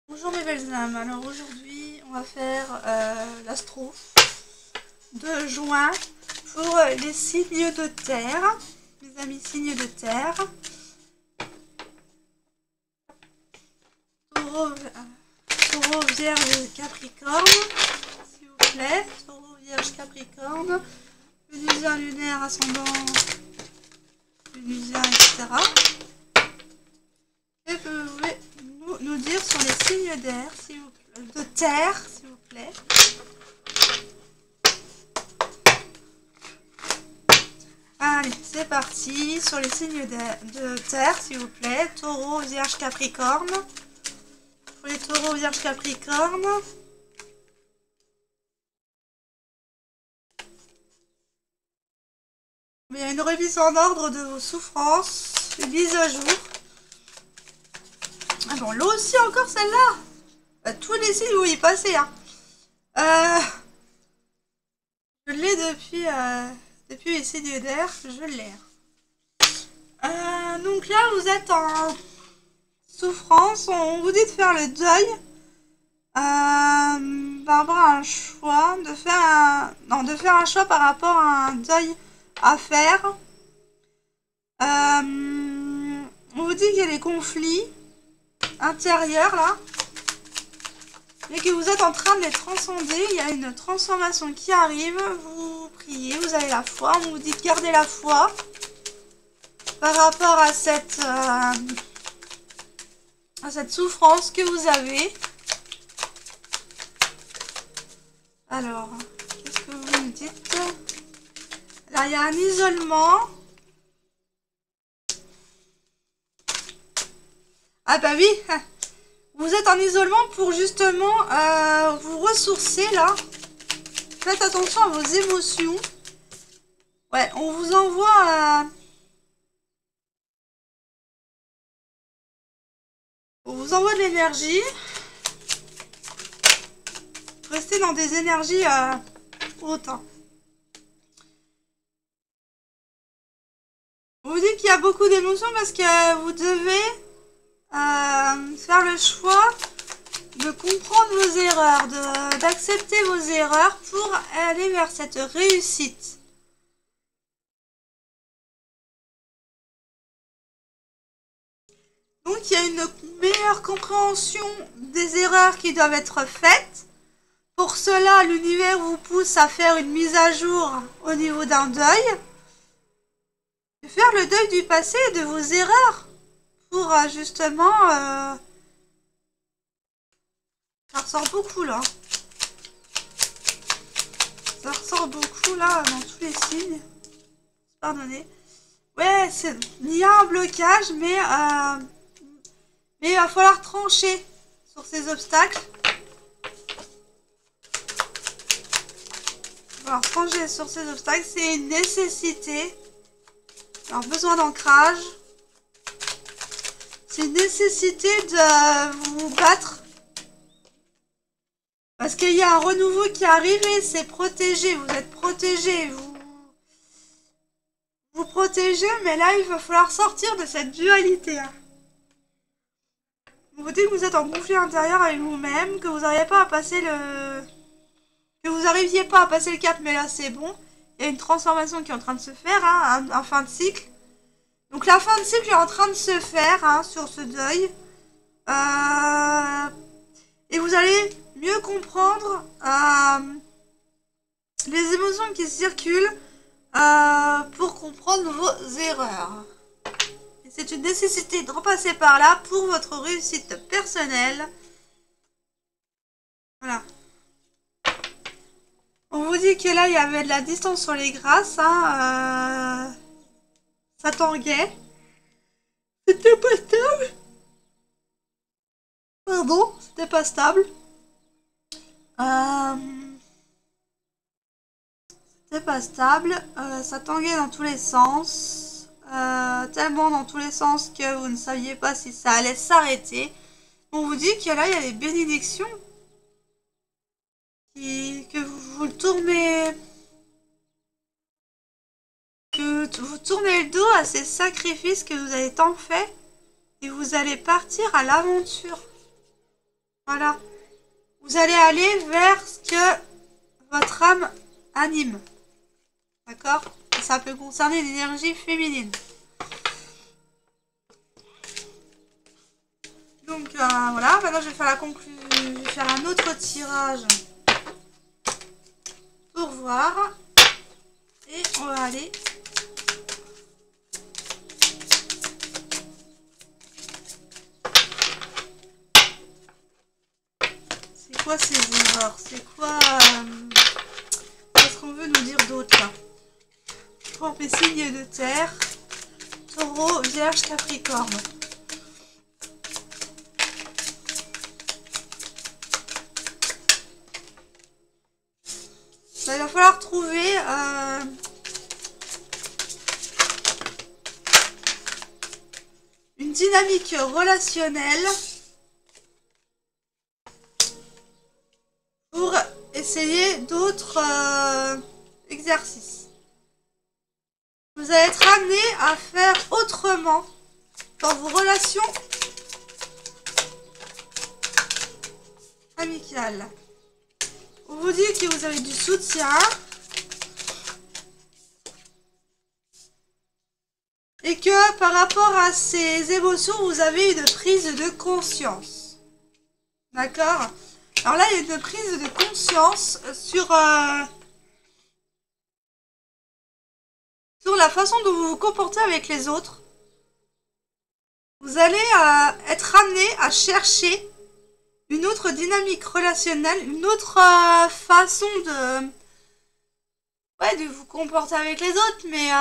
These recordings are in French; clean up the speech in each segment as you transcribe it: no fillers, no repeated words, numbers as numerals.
Bonjour mes belles âmes, alors aujourd'hui on va faire l'astro de juin pour les signes de terre, mes amis signes de terre. Taureau, Vierge, Capricorne, s'il vous plaît, Taureau, Vierge, Capricorne, Vénusien lunaire, ascendant, Vénusien, etc. Et vous pouvez nous dire sur les signes d'air, de terre, s'il vous plaît. Allez, c'est parti. Sur les signes de terre, s'il vous plaît. Taureau, Vierge, Capricorne. Pour les taureaux, Vierge, Capricorne. Il y a une remise en ordre de vos souffrances. Une mise à jour. Ah bon, l'eau aussi encore celle-là. Tous les signes où y passer. Hein. Je l'ai depuis les signes d'air. Je l'ai. Donc là, vous êtes en souffrance. On vous dit de faire le deuil par rapport à un choix, de faire un choix par rapport à un deuil à faire. On vous dit qu'il y a des conflits intérieurs là, et que vous êtes en train de les transcender. Il y a une transformation qui arrive. Vous priez, vous avez la foi. On vous dit de garder la foi par rapport à cette souffrance que vous avez. Alors, qu'est-ce que vous me dites? Là, il y a un isolement. Ah bah oui, vous êtes en isolement pour justement vous ressourcer là. Faites attention à vos émotions. Ouais, on vous envoie... on vous envoie de l'énergie. Restez dans des énergies hautes. Hein. On vous dit qu'il y a beaucoup d'émotions parce que vous devez faire le choix de comprendre vos erreurs, d'accepter vos erreurs pour aller vers cette réussite. Donc il y a une meilleure compréhension des erreurs qui doivent être faites. Pour cela, l'univers vous pousse à faire une mise à jour au niveau d'un deuil. De faire le deuil du passé et de vos erreurs. Pour justement... ça ressort beaucoup là. Ça ressort beaucoup là dans tous les signes. Pardonnez. Ouais, il y a un blocage, mais il va falloir trancher sur ces obstacles. Alors, trancher sur ces obstacles, c'est une nécessité. Alors, besoin d'ancrage. C'est une nécessité de vous battre. Parce qu'il y a un renouveau qui arrive et c'est protégé. Vous êtes protégé. Vous protégez, mais là, il va falloir sortir de cette dualité. On vous dit que vous êtes en conflit intérieur avec vous-même, que vous n'arriviez pas à passer le cap, mais là, c'est bon. Il y a une transformation qui est en train de se faire, hein, un fin de cycle. Donc la fin de cycle est en train de se faire hein, sur ce deuil. Et vous allez mieux comprendre les émotions qui circulent pour comprendre vos erreurs. Et c'est une nécessité de repasser par là pour votre réussite personnelle. Voilà. On vous dit que là, il y avait de la distance sur les grâces. Hein, ça tanguait. C'était pas stable. Pardon, c'était pas stable. C'était pas stable. Ça tanguait dans tous les sens. Tellement dans tous les sens que vous ne saviez pas si ça allait s'arrêter. On vous dit que là, il y a des bénédictions. Que vous tournez... Que vous tournez le dos à ces sacrifices que vous avez tant fait. Et vous allez partir à l'aventure. Voilà. Vous allez aller vers ce que votre âme anime. D'accord? Ça peut concerner l'énergie féminine. Donc voilà, maintenant je vais faire la conclusion. Je vais faire un autre tirage pour voir. Et on va aller. C'est quoi ces erreurs? C'est quoi qu'est-ce qu'on veut nous dire d'autre là? Pour mes signes de terre. Taureau, Vierge, Capricorne. Il va falloir trouver une dynamique relationnelle pour essayer d'autres exercices. Vous allez être amené à faire autrement dans vos relations amicales. On vous dit que vous avez du soutien et que par rapport à ces émotions, vous avez une prise de conscience. D'accord? Alors là, il y a une prise de conscience sur la façon dont vous vous comportez avec les autres. Vous allez être amené à chercher une autre dynamique relationnelle, une autre façon de vous comporter avec les autres, mais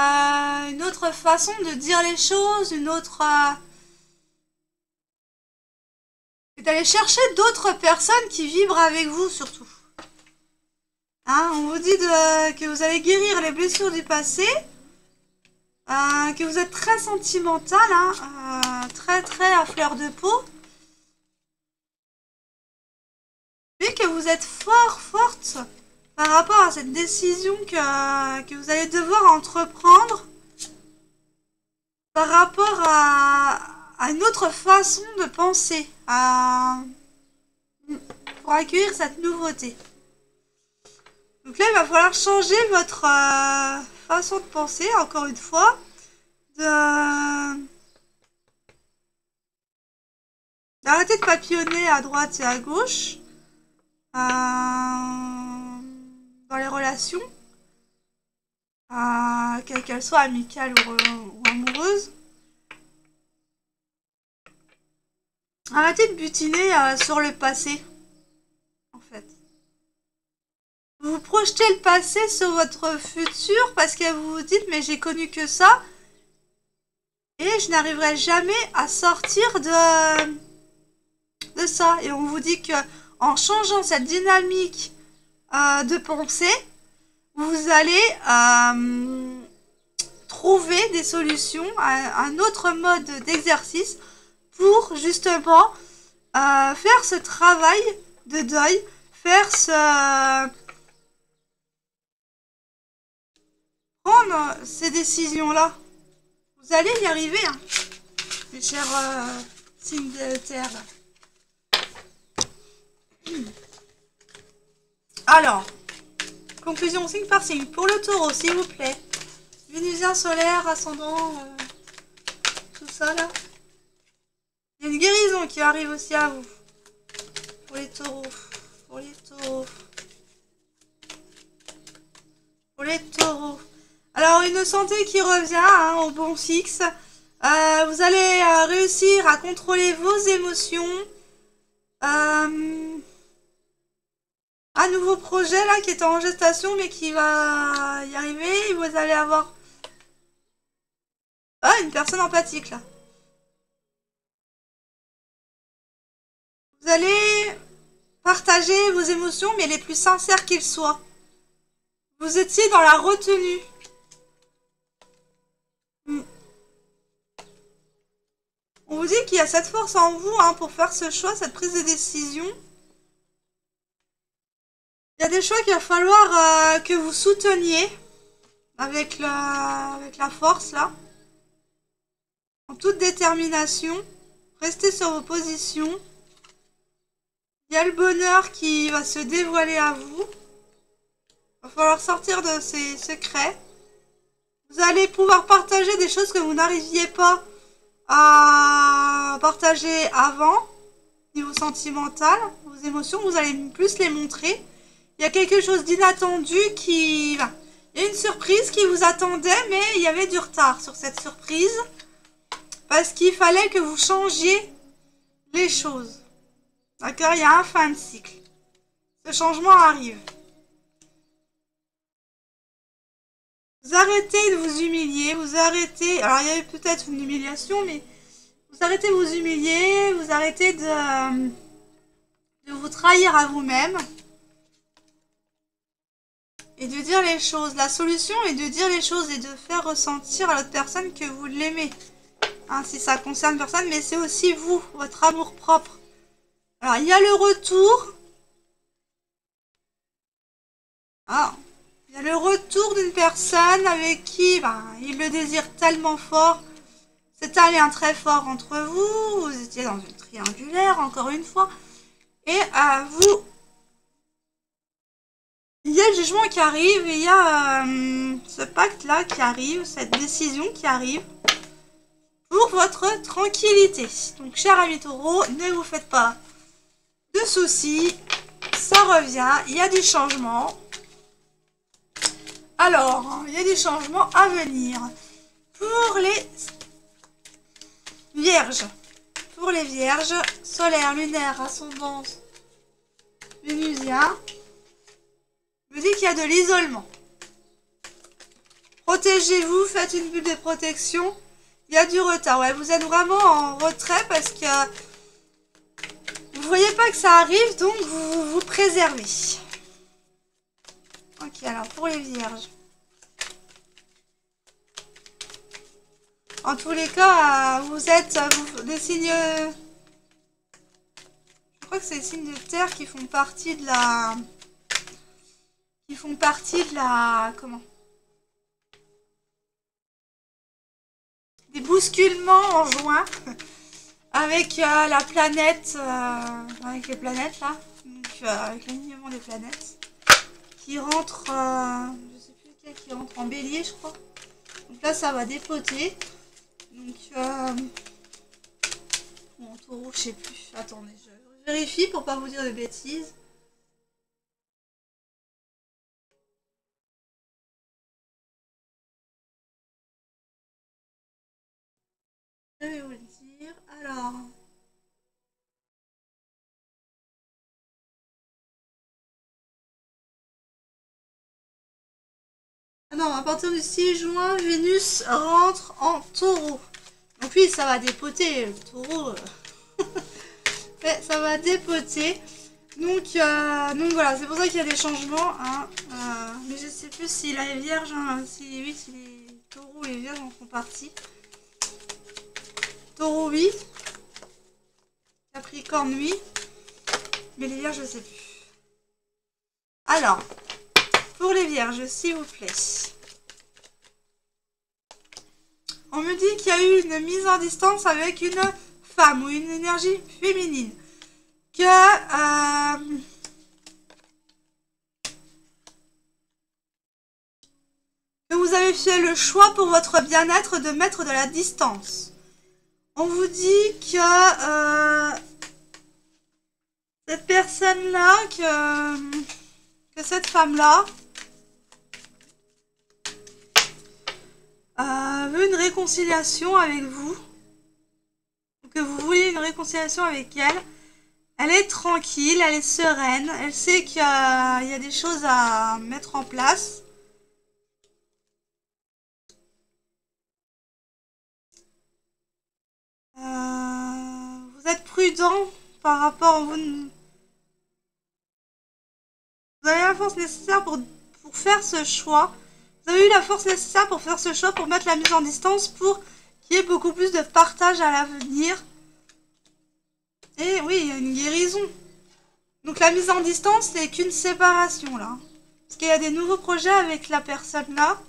une autre façon de dire les choses, une autre... et d'aller chercher d'autres personnes qui vibrent avec vous, surtout. Hein, on vous dit que vous allez guérir les blessures du passé, que vous êtes très sentimental, hein, très très à fleur de peau. Mais que vous êtes forte par rapport à cette décision que vous allez devoir entreprendre par rapport à une autre façon de penser, pour accueillir cette nouveauté. Donc là, il va falloir changer votre façon de penser, encore une fois, d'arrêter de papillonner à droite et à gauche. Dans les relations, quelles qu'elles soient amicales ou amoureuses. Arrêtez de butiner sur le passé, en fait. Vous projetez le passé sur votre futur parce que vous vous dites mais j'ai connu que ça et je n'arriverai jamais à sortir de ça. Et on vous dit que en changeant cette dynamique de pensée, vous allez trouver des solutions, un autre mode d'exercice pour justement faire ce travail de deuil, faire prendre ces décisions-là. Vous allez y arriver, hein, mes chers signes de terre. Alors, conclusion signe par signe. Pour le taureau, s'il vous plaît. Vénusien, solaire, ascendant, tout ça là. Il y a une guérison qui arrive aussi à vous. Pour les taureaux. Pour les taureaux. Pour les taureaux. Alors, une santé qui revient hein, au bon fixe. Vous allez réussir à contrôler vos émotions. Un nouveau projet là qui est en gestation mais qui va y arriver. Vous allez avoir une personne empathique là. Vous allez partager vos émotions mais les plus sincères qu'elles soient. Vous étiez dans la retenue. On vous dit qu'il y a cette force en vous hein, pour faire ce choix, cette prise de décision. Il y a des choix qu'il va falloir que vous souteniez avec la force là. En toute détermination. Restez sur vos positions. Il y a le bonheur qui va se dévoiler à vous. Il va falloir sortir de ces secrets. Vous allez pouvoir partager des choses que vous n'arriviez pas à partager avant. Niveau sentimental, vos émotions, vous allez plus les montrer. Il y a quelque chose d'inattendu qui... Il y a une surprise qui vous attendait, mais il y avait du retard sur cette surprise. Parce qu'il fallait que vous changiez les choses. D'accord? Il y a un fin de cycle. Ce changement arrive. Vous arrêtez de vous humilier, vous arrêtez... Alors, il y avait peut-être une humiliation, mais... Vous arrêtez de vous humilier, vous arrêtez de vous trahir à vous-même. Et de dire les choses. La solution est de dire les choses et de faire ressentir à l'autre personne que vous l'aimez. Hein, si ça concerne personne, mais c'est aussi vous, votre amour propre. Alors, il y a le retour. Ah, il y a le retour d'une personne avec qui il le désire tellement fort. C'est un lien très fort entre vous. Vous étiez dans une triangulaire, encore une fois. Et vous... Il y a le jugement qui arrive. Et il y a ce pacte-là qui arrive. Cette décision qui arrive. Pour votre tranquillité. Donc, cher ami Taureau, ne vous faites pas de soucis. Ça revient. Il y a du changement. Alors, il y a des changements à venir. Pour les... Vierge. Pour les vierges, solaire, lunaire, ascendance, vénusien, me dit qu'il y a de l'isolement. Protégez-vous, faites une bulle de protection. Il y a du retard. Ouais, vous êtes vraiment en retrait parce que vous voyez pas que ça arrive, donc vous vous préservez. Ok, alors pour les vierges. En tous les cas, vous êtes des signes... Je crois que c'est les signes de terre qui font partie de la... Comment? Des bousculements en juin. Avec la planète... avec les planètes, là. Donc, avec l'alignement des planètes. Qui rentre... je sais plus lequel qui rentre en bélier, je crois. Donc là, ça va dépoter. Donc, bon, taureau, je sais plus. Attendez, je vérifie pour pas vous dire de bêtises. Je vais vous le dire. Alors... Ah non, à partir du 6 juin, Vénus rentre en taureau. Donc oui, ça va dépoter, le taureau. Mais ça va dépoter. Donc voilà, c'est pour ça qu'il y a des changements. Hein. Mais je sais plus si la vierge, hein, si les taureaux et les vierges en font partie. Taureau, oui. Capricorne, oui. Mais les vierges, je sais plus. Alors, pour les vierges, s'il vous plaît. On me dit qu'il y a eu une mise en distance avec une femme ou une énergie féminine. Que vous avez fait le choix pour votre bien-être de mettre de la distance. On vous dit que cette personne-là, que cette femme-là veut une réconciliation avec vous. Que vous voulez une réconciliation avec elle. Elle est tranquille, elle est sereine. Elle sait qu'il y a des choses à mettre en place. Vous êtes prudent par rapport... Vous avez la force nécessaire pour faire ce choix. Vous avez eu la force nécessaire pour faire ce choix, pour mettre la mise en distance, pour qu'il y ait beaucoup plus de partage à l'avenir. Et oui, il y a une guérison. Donc la mise en distance, c'est qu'une séparation, là. Parce qu'il y a des nouveaux projets avec la personne là.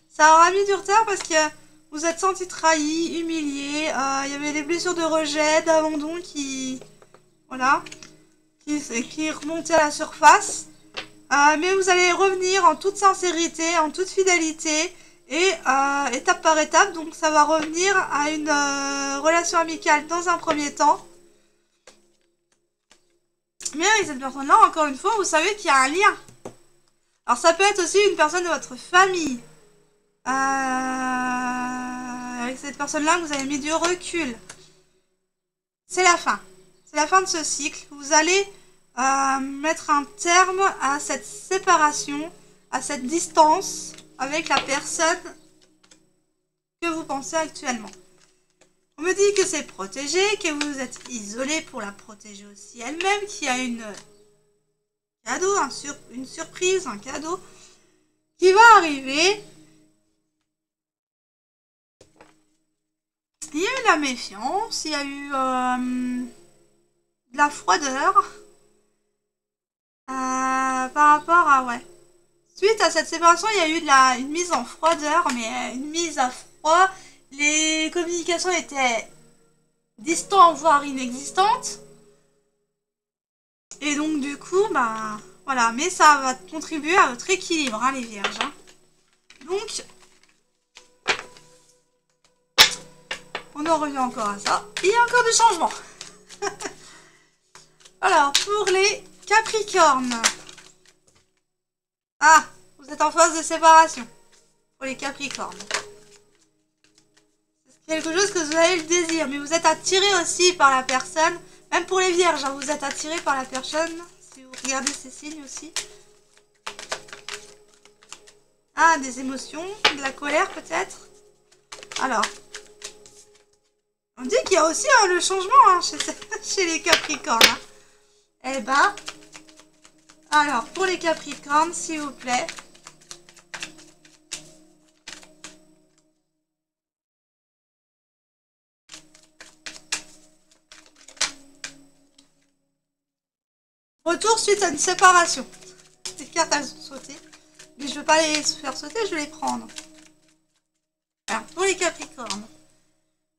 Ça aura mis du retard parce que vous êtes senti trahi, humilié. Il y avait des blessures de rejet, d'abandon qui... Voilà. qui remontait à la surface. Mais vous allez revenir en toute sincérité, en toute fidélité et étape par étape. Donc ça va revenir à une relation amicale dans un premier temps. Mais avec cette personne-là, encore une fois, vous savez qu'il y a un lien. Alors ça peut être aussi une personne de votre famille. Avec cette personne-là, vous avez mis du recul. C'est la fin. C'est la fin de ce cycle. Vous allez mettre un terme à cette séparation, à cette distance avec la personne que vous pensez actuellement. On me dit que c'est protégé, que vous êtes isolé pour la protéger aussi elle-même, qu'il y a une cadeau, une surprise, un cadeau qui va arriver. Il y a eu de la méfiance, il y a eu de la froideur par rapport à... Ouais. Suite à cette séparation, il y a eu une mise en froideur, mais une mise à froid. Les communications étaient distantes, voire inexistantes. Et donc du coup, bah voilà. Mais ça va contribuer à votre équilibre, hein, les vierges. Hein. Donc, on en revient encore à ça. Il y a encore du changement. Alors, pour les Capricornes. Ah, vous êtes en phase de séparation. Pour les Capricornes. C'est quelque chose que vous avez le désir. Mais vous êtes attiré aussi par la personne. Même pour les vierges, hein, vous êtes attiré par la personne. Si vous regardez ces signes aussi. Ah, des émotions. De la colère peut-être. Alors. On dit qu'il y a aussi le changement hein, chez les Capricornes. Hein. Eh ben, alors pour les Capricornes, s'il vous plaît. Retour suite à une séparation. Les cartes elles ont sauté. Mais je ne veux pas les faire sauter, je vais les prendre. Alors, pour les Capricornes.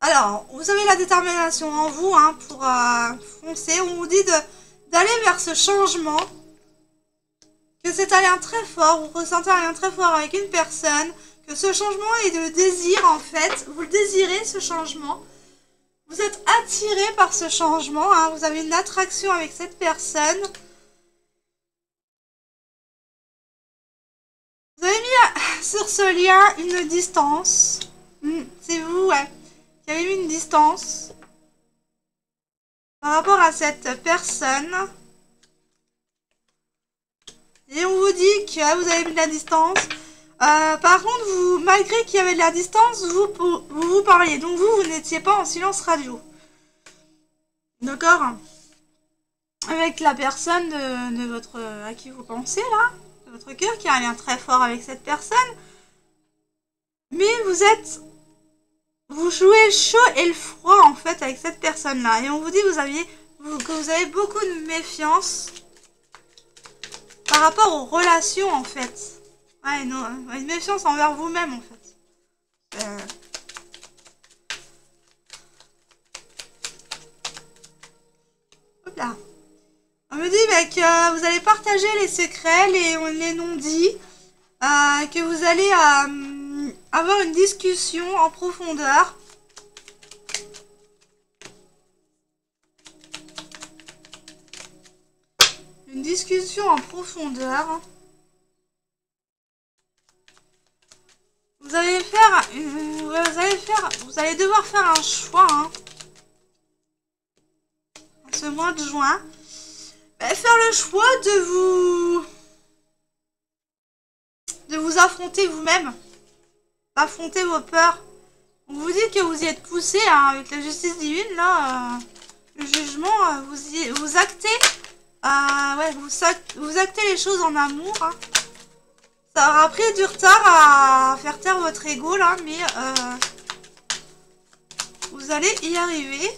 Alors, vous avez la détermination en vous hein, pour foncer. On vous dit d'aller vers ce changement. Que c'est un lien très fort. Vous ressentez un lien très fort avec une personne. Que ce changement est de désir en fait. Vous le désirez ce changement. Vous êtes attiré par ce changement. Hein. Vous avez une attraction avec cette personne. Vous avez mis sur ce lien une distance. C'est vous, ouais. Qui avez mis une distance par rapport à cette personne. Et on vous dit que vous avez mis de la distance. Par contre, vous, malgré qu'il y avait de la distance, vous parliez. Donc vous n'étiez pas en silence radio. D'accord? Avec la personne de votre à qui vous pensez là, de votre cœur, qui a un lien très fort avec cette personne. Mais vous jouez le chaud et le froid en fait avec cette personne-là. Et on vous dit que vous avez beaucoup de méfiance par rapport aux relations en fait. Ouais, non, une méfiance envers vous-même en fait. Hop là. On me dit que vous allez partager les secrets, les non-dits, que vous allez avoir une discussion en profondeur. Une discussion en profondeur. Vous allez devoir faire un choix hein, en ce mois de juin. Faire le choix de vous affronter vous-même. Affronter vos peurs. On vous dit que vous y êtes poussé hein, avec la justice divine, là, le jugement, vous actez, ouais, vous actez les choses en amour. Hein. Ça aura pris du retard à faire taire votre ego, là, mais vous allez y arriver.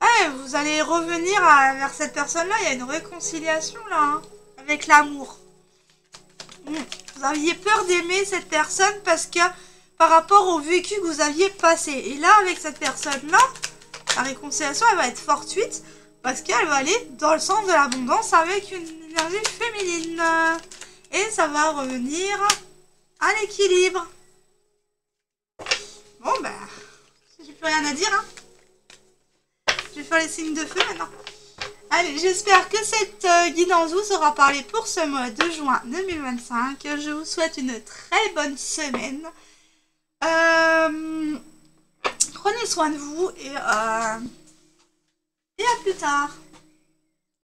Ouais, vous allez revenir vers cette personne-là, il y a une réconciliation, là, hein, avec l'amour. Vous aviez peur d'aimer cette personne parce que par rapport au vécu que vous aviez passé. Et là, avec cette personne-là, La réconciliation, elle va être fortuite parce qu'elle va aller dans le sens de l'abondance avec une énergie féminine. Et ça va revenir à l'équilibre. Bon, ben, j'ai plus rien à dire. Hein. Je vais faire les signes de feu maintenant. Allez, j'espère que cette guidance vous aura parlé pour ce mois de juin 2025. Je vous souhaite une très bonne semaine. Prenez soin de vous et à plus tard.